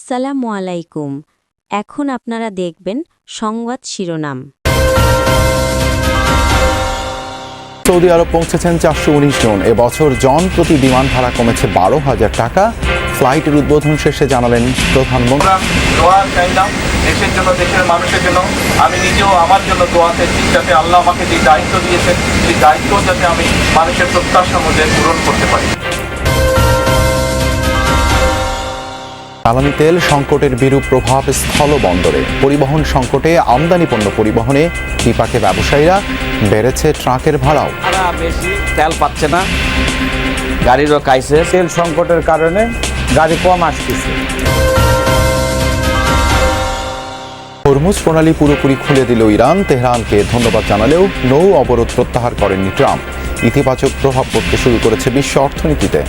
আসসালামু আলাইকুম। এখন আপনারা দেখবেন সংবাদ শিরোনাম। সৌদি আরব পৌঁছেছেন ৪১৯ জন। এবছর জন প্রতি বিমান ভাড়া কমেছে ১২,০০০ টাকা। ফ্লাইটের উদ্বোধন শেষে জানালেন প্রধানমন্ত্রী। দোয়া চাইলাম দেশের জন্য, দেশের মানুষের জন্য। আমি নিজেও আমার জন্য দোয়া চাইছি, যাতে আল্লাহ আমাকে যে দায়িত্ব দিয়েছেন সেই দায়িত্ব যাতে আমি মানুষের প্রত্যাশা মধ্যে পূরণ করতে পারি। জ্বালানি তেল সংকটের বিরূপ প্রভাব স্থলবন্দরে। পরিবহন সংকটে আমদানি পণ্য পরিবহনে বিপাকে ব্যবসায়ীরা, বেড়েছে ট্রাকের ভাড়াও। বেশি তেল পাচ্ছে না, গাড়িরও কাইছে। তেল সংকটের কারণে গাড়ি কম আসতেছে। হরমুজ প্রণালী পুরোপুরি খুলে দিল ইরান। তেহরানকে ধন্যবাদ জানালেও নৌ অবরোধ প্রত্যাহার করেননি ট্রাম্প। ইতিবাচক প্রভাব পড়তে শুরু করেছে বিশ্ব অর্থনীতিতে।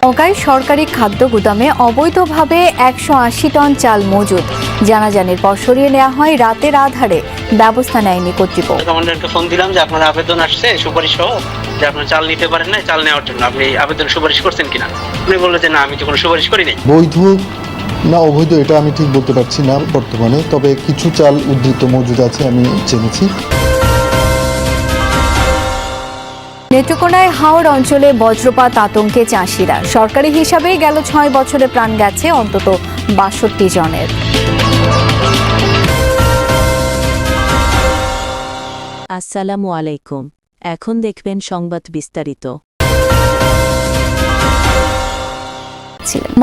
নওগাঁয় সরকারি খাদ্য গুদামে অবৈধভাবে ১৮০ টন চাল মজুদ। জানাজানির পর সরিয়ে নেওয়া হয় রাতের আধারে। ব্যবস্থা নেয়নি কর্তৃপক্ষ। কমান্ডারকে ফোন দিলাম যে আপনার আবেদন আসছে সুপারিশ সহ, যে আপনার চাল নিতে পারেন না, চাল নেওয়ার জন্য আপনি আবেদন সুপারিশ করছেন কিনা। উনি বললেন যে না, আমি তো কোনো সুপারিশ করি নাই। বৈধ না অবৈধ এটা আমি ঠিক বলতে পারছি না বর্তমানে, তবে কিছু চাল উদ্ধৃত মজুদ আছে, আমি জেনেছি। নেত্রকোনায় হাওড় অঞ্চলে বজ্রপাত আতঙ্কে চাষিরা। সরকারি হিসাবেই গেল ৬ বছরে প্রাণ গেছে অন্তত ৬২ জনের। আসসালামু আলাইকুম। এখন দেখবেন সংবাদ বিস্তারিত।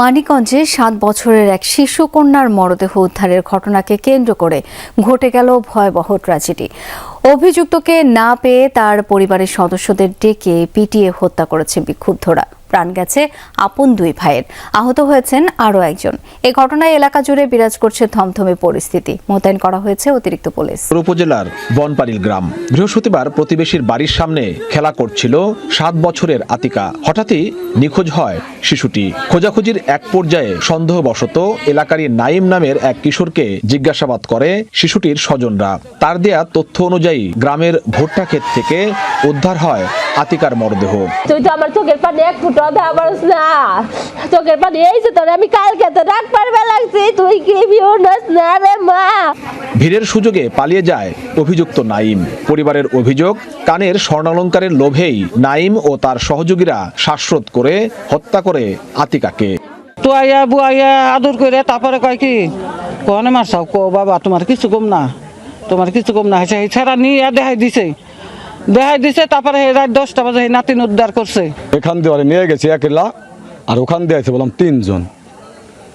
মানিকগঞ্জে ৭ বছরের এক শিশু কন্যার মরদেহ উদ্ধারের ঘটনাকে কেন্দ্র করে ঘটে গেল ভয়াবহ ট্র্যাজেডি। অভিযুক্তকে না পেয়ে তার পরিবারের সদস্যদের ডেকে পিটিয়ে হত্যা করেছে বিক্ষুব্ধরা। প্রাণ গেছে আপন ২ ভাইয়ের, আহত হয়েছেন আরও একজন। এ ঘটনায় এলাকা জুড়ে বিরাজ করছে থমথমে পরিস্থিতি। মোতায়েন করা হয়েছে অতিরিক্ত পুলিশ। উপজেলার বনপাড়িল গ্রাম। বৃহস্পতিবার প্রতিবেশীর বাড়ির সামনে খেলা করছিল ৭ বছরের আতিকা। হঠাৎই নিখোঁজ হয় শিশুটি। খোঁজাখুঁজির এক পর্যায়ে সন্দেহবশত এলাকারই নাইম নামের এক কিশোরকে জিজ্ঞাসাবাদ করে শিশুটির স্বজনরা। তার দেয়া তথ্য অনুযায়ী গ্রামের ভুট্টা ক্ষেত থেকে উদ্ধার হয় আতিকার মরদেহ। তুই তো আমার চোখের পানি এক ফুটা দেখা পারছ না, চোখের পানি এই যে তোর আমি কালকে তো ডাক পারবে লাগছি, তুই কি বিউনস না রে মা। ভিড়ের সুযোগে পালিয়ে যায় অভিযুক্ত নাইম। পরিবারের অভিযোগ, কানের স্বর্ণালংকারের লোভেই নাইম ও তার সহযোগীরা শ্বাসরোধ করে হত্যা করে আতিকাকে। তো আইয়া বুয়াইয়া আদর করে তারপরে কয় কি কোনে মারছাও, কো বাবা তোমার কিছু কম না, তোমার কিছু কম না হয়েছে। ছেড়া নিয়ে দেখাই দিছে তারপরে রাত ১০টা বাজে নাতিন উদ্ধার করছে। এখান দিয়ে নিয়ে গেছে একলা, আর ওখান দিয়ে আছে বললাম ৩ জন।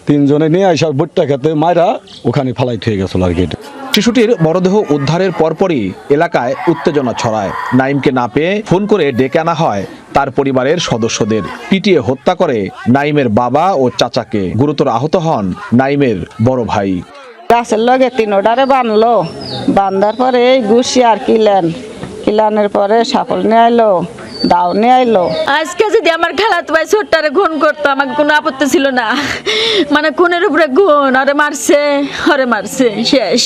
৩ জনে নিয়ে আসা ভুট্টা খেতে মায়েরা ওখানে ফালাই থেকে গেছিল আর কি। শিশুটির মরদেহ উদ্ধারের পরপরই এলাকায় উত্তেজনা ছড়ায়। নাইমকে না পেয়ে ফোন করে ডেকে আনা হয় তার পরিবারের সদস্যদের। পিটিয়ে হত্যা করে নাইমের বাবা ও চাচাকে। গুরুতর আহত হন নাইমের বড় ভাই। গাছের লগে ৩টারে বানলো, বান্ধার পরে এই ঘুষি আর কিলানের পরে সাপল নিয়ে আইলো, দাও নিয়ে আইলো। আজকে যদি আমার খালাতো ভাই ছোট্টারে খুন করতো আমাকে কোনো আপত্তি ছিল না, মানে খুনের উপরে খুন। ওরে মারছে শেষ।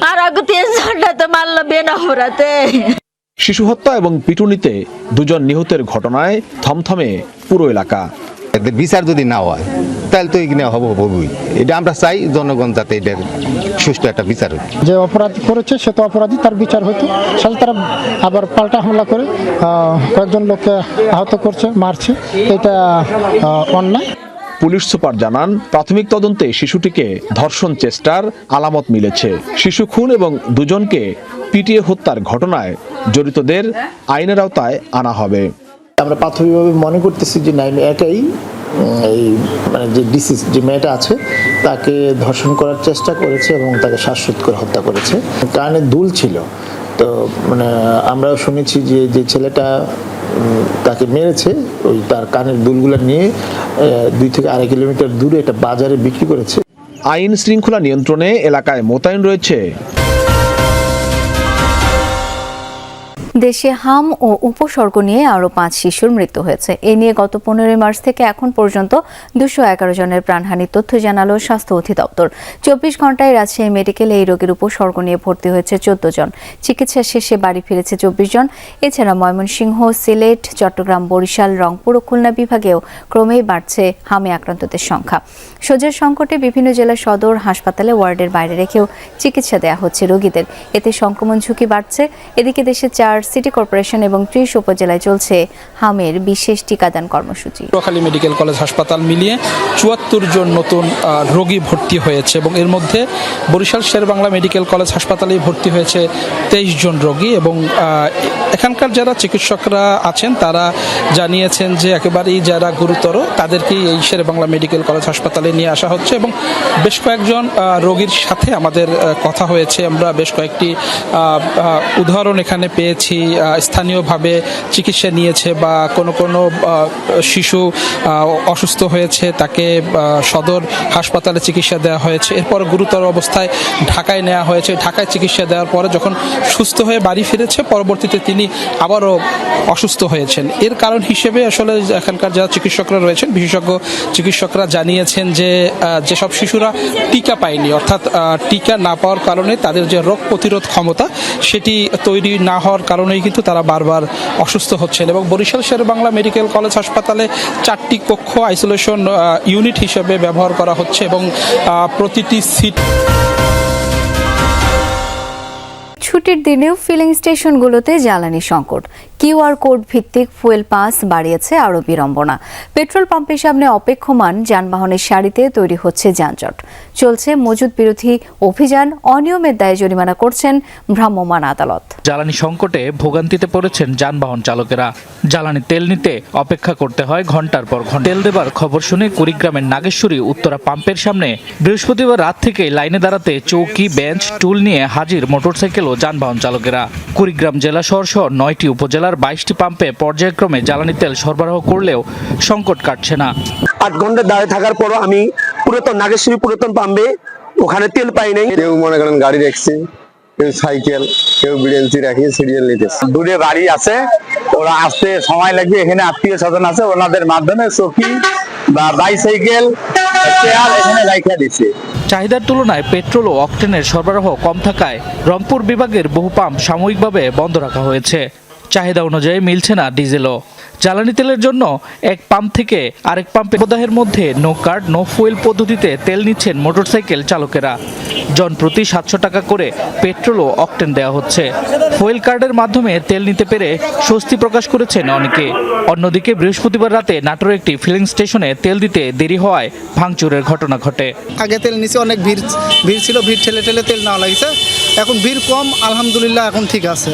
আর আগে ৩ জনটা তো মারলো বেনা হরাতে। শিশু হত্যা এবং পিটুনিতে ২ জন নিহতের ঘটনায় থমথমে পুরো এলাকা। এদের বিচার যদি না হয় তাহলে তো এখানে হবই। এটা আমরা চাই জনগণ যাতে এটার সুষ্ঠু একটা বিচার হয়। যে অপরাধ করেছে সে তো অপরাধী, তার বিচার হতো। সাথে তারা আবার পাল্টা হামলা করে কয়েকজন লোককে আহত করছে, মারছে, এটা অন্যায়। পুলিশ সুপার জানান, প্রাথমিক তদন্তে শিশুটিকে ধর্ষণ চেষ্টার আলামত মিলেছে। শিশু খুন এবং ২ জনকে পিটিয়ে হত্যার ঘটনায় জড়িতদের আইনের আওতায় আনা হবে। আমরা প্রাথমিকভাবে মনে করতেছি যে নাইম একাই এই মানে যে ডিসিজ যে মেয়েটা আছে তাকে ধর্ষণ করার চেষ্টা করেছে এবং তাকে শ্বাসরোধ করে হত্যা করেছে। কানে দুল ছিল, তো মানে আমরাও শুনেছি যে ছেলেটা তাকে মেরেছে ওই তার কানের দুলগুলো নিয়ে ২ থেকে ২.৫ কিলোমিটার দূরে একটা বাজারে বিক্রি করেছে। আইন শৃঙ্খলা নিয়ন্ত্রণে এলাকায় মোতায়েন রয়েছে দেশে হাম ও উপসর্গ নিয়ে আরও 5 শিশুর মৃত্যু হয়েছে। এ নিয়ে গত 15 মার্চ থেকে এখন পর্যন্ত 211 জনের প্রাণহানির তথ্য জানালো স্বাস্থ্য অধিদপ্তর। 24 ঘন্টায় রাজশাহী মেডিকেলে এই রোগের উপসর্গ নিয়ে ভর্তি হয়েছে 14 জন। চিকিৎসা শেষে বাড়ি ফিরেছে 24 জন। এছাড়া ময়মনসিংহ, সিলেট, চট্টগ্রাম, বরিশাল, রংপুর ও খুলনা বিভাগেও ক্রমেই বাড়ছে হামে আক্রান্তদের সংখ্যা। সোজার সংকটে বিভিন্ন জেলা সদর হাসপাতালে ওয়ার্ডের বাইরে রেখেও চিকিৎসা দেওয়া হচ্ছে রোগীদের। এতে সংক্রমণ ঝুঁকি বাড়ছে। এদিকে দেশে 4 সিটি কর্পোরেশন এবং 30 উপজেলায় চলছে হামের বিশেষ টিকাদান কর্মসূচি। পটুয়াখালী মেডিকেল কলেজ হাসপাতাল মিলিয়ে 74 জন নতুন রোগী ভর্তি হয়েছে এবং এর মধ্যে বরিশাল শেরেবাংলা মেডিকেল কলেজ হাসপাতালেই ভর্তি হয়েছে 23 জন রোগী এবং এখানকার যারা চিকিৎসকরা আছেন তারা জানিয়েছেন যে একেবারেই যারা গুরুতর তাদেরকেই এই শেরেবাংলা মেডিকেল কলেজ হাসপাতালে নিয়ে আসা হচ্ছে এবং বেশ কয়েকজন রোগীর সাথে আমাদের কথা হয়েছে। আমরা বেশ কয়েকটি উদাহরণ এখানে পেয়েছি। স্থানীয়ভাবে চিকিৎসা নিয়েছে বা কোনো শিশু অসুস্থ হয়েছে, তাকে সদর হাসপাতালে চিকিৎসা দেওয়া হয়েছে। এরপর গুরুতর অবস্থায় ঢাকায় নেওয়া হয়েছে। ঢাকায় চিকিৎসা দেওয়ার পরে যখন সুস্থ হয়ে বাড়ি ফিরেছে, পরবর্তীতে তিনি আবারও অসুস্থ হয়েছেন। এর কারণ হিসেবে আসলে এখানকার যারা চিকিৎসকরা রয়েছেন, বিশেষজ্ঞ চিকিৎসকরা জানিয়েছেন যে যেসব শিশুরা টিকা পায়নি, অর্থাৎ টিকা না পাওয়ার কারণে তাদের যে রোগ প্রতিরোধ ক্ষমতা সেটি তৈরি না হওয়ার কারণেই কিন্তু তারা বারবার অসুস্থ হচ্ছেন। এবং বরিশাল শেরেবাংলা মেডিকেল কলেজ হাসপাতালে 4টি কক্ষ আইসোলেশন ইউনিট হিসেবে ব্যবহার করা হচ্ছে এবং প্রতিটি সিট। ছুটির দিনেও ফিলিং স্টেশনগুলোতে জ্বালানি সংকট। কিউআর কোড ভিত্তিক ফুয়েল পাস বাড়িয়েছে আরও বিড়ম্বনা। পেট্রোল পাম্পের সামনে অপেক্ষমান যানবাহনের সারিতে তৈরি হচ্ছে যানজট। চলছে মজুদ বিরোধী অভিযান। অনিয়মের দায়ে জরিমানা করছেন ভ্রাম্যমাণ আদালত। জ্বালানি সংকটে ভোগান্তিতে পড়েছেন যানবাহন চালকেরা। জ্বালানি তেল নিতে অপেক্ষা করতে হয় ঘন্টার পর ঘন্টা। তেল দেবার খবর শুনে কুড়িগ্রামের নাগেশ্বরী উত্তরা পাম্পের সামনে বৃহস্পতিবার রাত থেকে লাইনে দাঁড়াতে চৌকি, বেঞ্চ, টুল নিয়ে হাজির মোটরসাইকেল ও যানবাহন চালকেরা। কুড়িগ্রাম জেলা শহর 9টি উপজেলার 22টি পাম্পে পর্যায়ক্রমে জ্বালানি তেল সরবরাহ করলেও সংকট কাটছে না। 8 ঘন্টা দাঁড়িয়ে থাকার পরও আমি পুরাতন নাগেশ্বরী পুরাতন পাম্পে ওখানে তেল পাই নাই। কেউ মনে করেন গাড়ি রাখছে, কেউ সাইকেল, কেউ বিএনসি রাখি সিরিয়াল নিতেছে। দূরে বাড়ি আছে, ওরা আসতে সময় লাগবে। এখানে আত্মীয় স্বজন আছে, ওনাদের মাধ্যমে চকি বা বাইসাইকেল এখানে রাখা দিচ্ছে। চাহিদার তুলনায় পেট্রোল ও অকটেনের সরবরাহ কম থাকায় রংপুর বিভাগের বহু পাম্প সাময়িকভাবে বন্ধ রাখা হয়েছে। চাহিদা অনুযায়ী মিলছে না ডিজেলও। জ্বালানি তেলের জন্য এক পাম্প থেকে আরেক পাম্পে প্রদাহের মধ্যে নো কার্ড নো ফুয়েল পদ্ধতিতে তেল নিচ্ছেন মোটরসাইকেল চালকেরা। জনপ্রতি 700 টাকা করে পেট্রোল ও অকটেন দেওয়া হচ্ছে। ফুয়েল কার্ডের মাধ্যমে তেল নিতে পেরে স্বস্তি প্রকাশ করেছেন অনেকে। অন্যদিকে বৃহস্পতিবার রাতে নাটোরের একটি ফিলিং স্টেশনে তেল দিতে দেরি হওয়ায় ভাঙচুরের ঘটনা ঘটে। আগে তেল নিচে অনেক ভিড় ছিল, ভিড় ঠেলে ঠেলে তেল নেওয়া লাগছে। এখন ভিড় কম, আলহামদুলিল্লাহ এখন ঠিক আছে।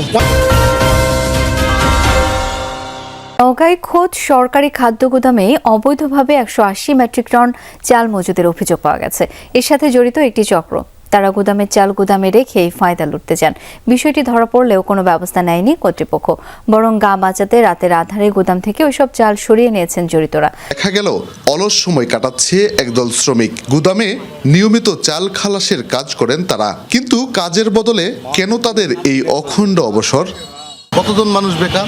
নওগাঁয় খোদ সরকারি খাদ্য গুদামে অবৈধভাবে 180 মেট্রিক টন চাল মজুদের অভিযোগ পাওয়া গেছে। এর সাথে জড়িত একটি চক্র। তারা গুদামের চাল গুদামে রেখেই ফায়দা লুটতে চান। বিষয়টি ধরা পড়লেও কোনো ব্যবস্থা নেয়নি কর্তৃপক্ষ, বরং গা বাঁচাতে রাতের আধারে গুদাম থেকে ওইসব চাল সরিয়ে নিয়েছেন জড়িতরা। দেখা গেল অলস সময় কাটাচ্ছে একদল শ্রমিক। গুদামে নিয়মিত চাল খালাসের কাজ করেন তারা, কিন্তু কাজের বদলে কেন তাদের এই অখণ্ড অবসর? কতজন মানুষ বেকার?